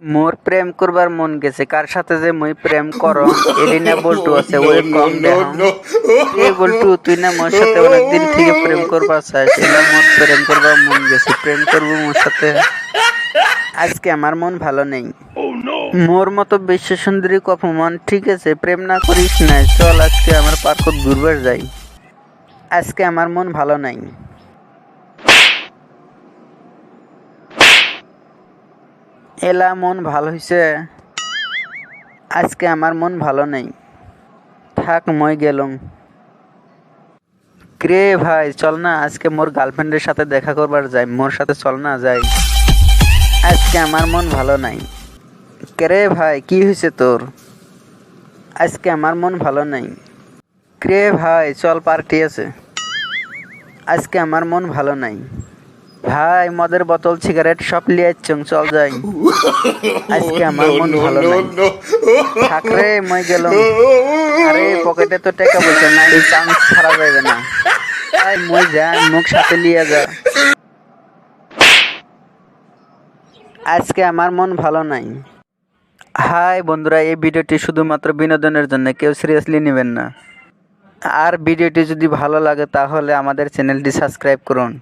মোর প্রেম করবার মন গেছে, কার সাথে যে মুই প্রেম করম এলিনা বল্টু আছে ওই কম দেহম। এ বল্টু, তুই না মোর সাথে অনেকদিন থেকে প্রেম করবার চাস, এলা মোর প্রেম করবার মন গেছে, প্রেম করবো মোর সাথে। আজকে আমার মন ভালো নেই। মোর মতো বিশ্ব সুন্দরী অপমান, ঠিক আছে প্রেম না করিস না, চল আজকে আমার পার্কত ঘুরবার যাই। আজকে আমার মন ভালো নাই। এলা মন ভালো হইছে, আজকে আমার মন ভালো নেই, থাক মই গেলুম। রে ভাই চল না আজকে মোর গার্লফ্রেন্ডের সাথে দেখা করবার যাই, মোর সাথে চল না যাই। আজকে আমার মন ভালো নাই। রে ভাই কি হয়েছে তোর? আজকে আমার মন ভালো নাই। রে ভাই চল পার্টি আছে। আজকে আমার মন ভালো নাই। ভাই মদের বোতল সিগারেট সব লিয়ে চল যাই। আজকে আমার মন ভালো নাই। থাক রে মই গেলাম। আরে পকেটে তো টাকা পয়সা নাই, চান্স ছাড়া যাবে না। তাই মই যাই, মুখ সাথে লিয়ে যা। আজকে আমার মন ভালো নাই। হাই বন্ধুরা, এই ভিডিওটি শুধুমাত্র বিনোদনের জন্য, কেউ সিরিয়াসলি নেবেন না। আর ভিডিওটি যদি ভালো লাগে তাহলে আমাদের চ্যানেলটি সাবস্ক্রাইব করুন।